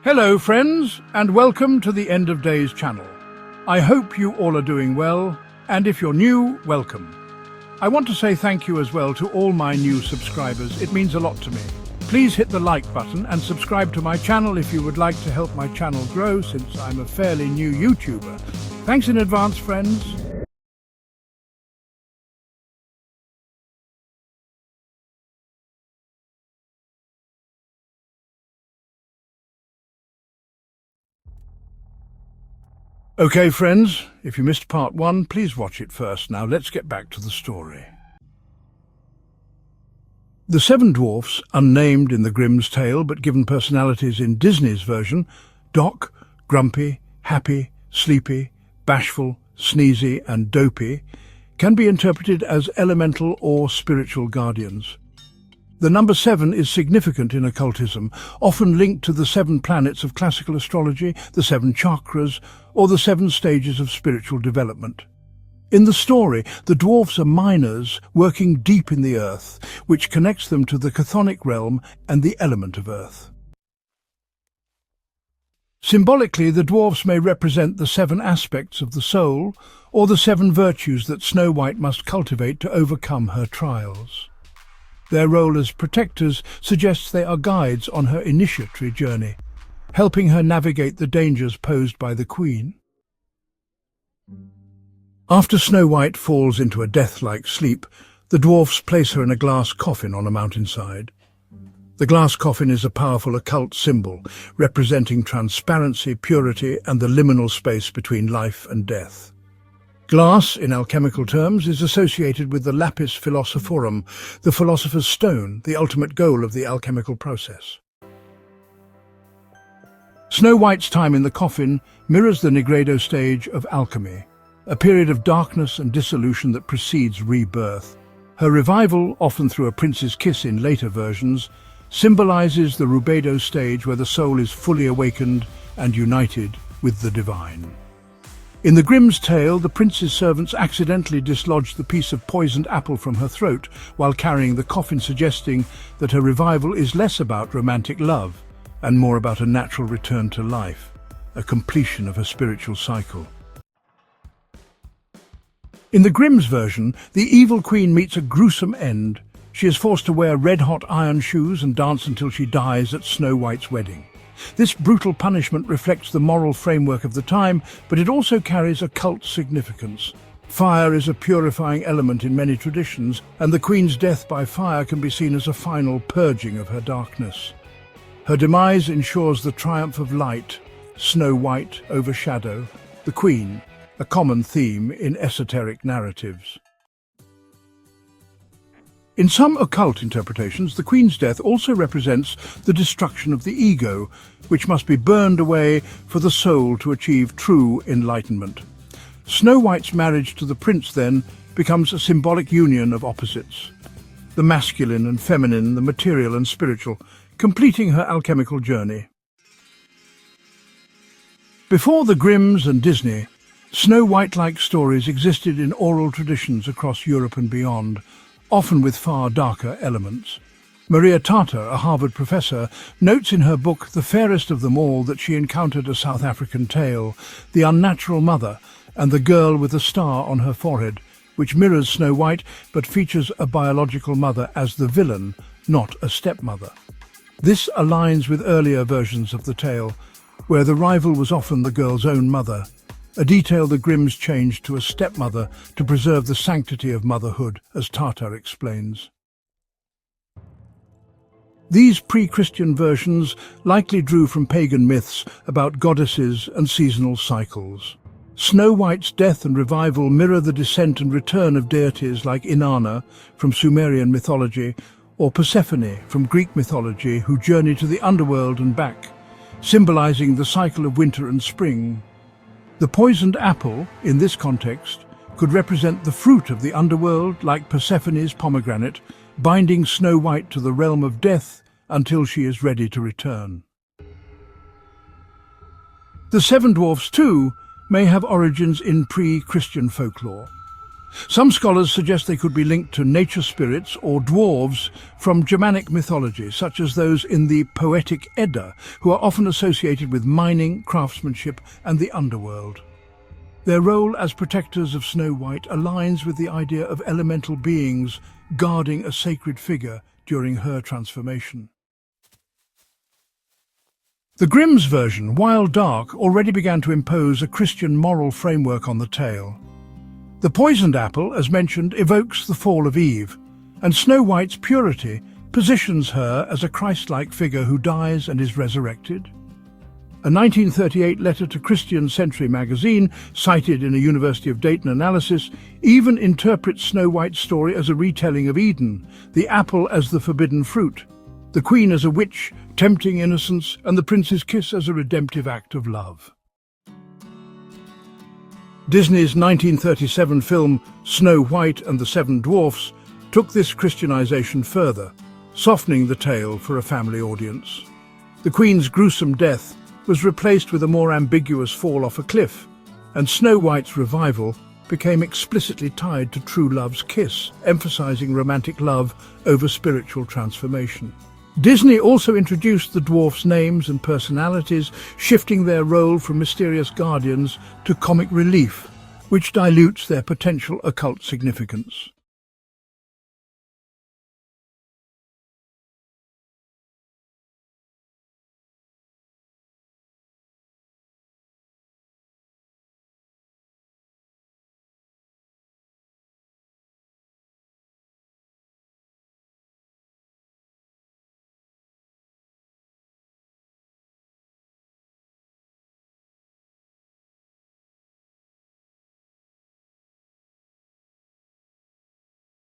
Hello friends, and welcome to the End of Days channel. I hope you all are doing well, and if you're new, welcome. I want to say thank you as well to all my new subscribers. It means a lot to me. Please hit the like button and subscribe to my channel if you would like to help my channel grow, since I'm a fairly new YouTuber. Thanks in advance, friends. Okay friends, if you missed part 1, please watch it first. Now let's get back to the story. The seven dwarfs, unnamed in the Grimm's tale but given personalities in Disney's version, Doc, Grumpy, Happy, Sleepy, Bashful, Sneezy and Dopey, can be interpreted as elemental or spiritual guardians. The number 7 is significant in occultism, often linked to the 7 planets of classical astrology, the 7 chakras, or the 7 stages of spiritual development. In the story, the dwarfs are miners working deep in the earth, which connects them to the chthonic realm and the element of earth. Symbolically, the dwarfs may represent the 7 aspects of the soul, or the 7 virtues that Snow White must cultivate to overcome her trials. Their role as protectors suggests they are guides on her initiatory journey, helping her navigate the dangers posed by the Queen. After Snow White falls into a death-like sleep, the dwarfs place her in a glass coffin on a mountainside. The glass coffin is a powerful occult symbol, representing transparency, purity, and the liminal space between life and death. Glass, in alchemical terms, is associated with the lapis philosophorum, the philosopher's stone, the ultimate goal of the alchemical process. Snow White's time in the coffin mirrors the Nigredo stage of alchemy, a period of darkness and dissolution that precedes rebirth. Her revival, often through a prince's kiss in later versions, symbolizes the Rubedo stage where the soul is fully awakened and united with the divine. In the Grimm's tale, the prince's servants accidentally dislodged the piece of poisoned apple from her throat while carrying the coffin, suggesting that her revival is less about romantic love and more about a natural return to life, a completion of her spiritual cycle. In the Grimm's version, the evil queen meets a gruesome end. She is forced to wear red-hot iron shoes and dance until she dies at Snow White's wedding. This brutal punishment reflects the moral framework of the time, but it also carries occult significance. Fire is a purifying element in many traditions, and the Queen's death by fire can be seen as a final purging of her darkness. Her demise ensures the triumph of light, Snow White over shadow, the Queen, a common theme in esoteric narratives. In some occult interpretations, the Queen's death also represents the destruction of the ego, which must be burned away for the soul to achieve true enlightenment. Snow White's marriage to the prince, then, becomes a symbolic union of opposites, the masculine and feminine, the material and spiritual, completing her alchemical journey. Before the Grimms and Disney, Snow White-like stories existed in oral traditions across Europe and beyond, often with far darker elements. Maria Tata, a Harvard professor, notes in her book The Fairest of Them All that she encountered a South African tale, The Unnatural Mother, and the girl with a star on her forehead, which mirrors Snow White but features a biological mother as the villain, not a stepmother. This aligns with earlier versions of the tale, where the rival was often the girl's own mother, a detail the Grimms changed to a stepmother to preserve the sanctity of motherhood, as Tata explains. These pre-Christian versions likely drew from pagan myths about goddesses and seasonal cycles. Snow White's death and revival mirror the descent and return of deities like Inanna from Sumerian mythology or Persephone from Greek mythology, who journey to the underworld and back, symbolizing the cycle of winter and spring. The poisoned apple, in this context, could represent the fruit of the underworld, like Persephone's pomegranate, binding Snow White to the realm of death until she is ready to return. The seven dwarfs, too, may have origins in pre-Christian folklore. Some scholars suggest they could be linked to nature spirits or dwarves from Germanic mythology, such as those in the Poetic Edda, who are often associated with mining, craftsmanship and the underworld. Their role as protectors of Snow White aligns with the idea of elemental beings guarding a sacred figure during her transformation. The Grimm's version, while dark, already began to impose a Christian moral framework on the tale. The poisoned apple, as mentioned, evokes the fall of Eve, and Snow White's purity positions her as a Christ-like figure who dies and is resurrected. A 1938 letter to Christian Century magazine, cited in a University of Dayton analysis, even interprets Snow White's story as a retelling of Eden, the apple as the forbidden fruit, the queen as a witch, tempting innocence, and the prince's kiss as a redemptive act of love. Disney's 1937 film Snow White and the Seven Dwarfs took this Christianization further, softening the tale for a family audience. The Queen's gruesome death was replaced with a more ambiguous fall off a cliff, and Snow White's revival became explicitly tied to true love's kiss, emphasizing romantic love over spiritual transformation. Disney also introduced the dwarfs' names and personalities, shifting their role from mysterious guardians to comic relief, which dilutes their potential occult significance.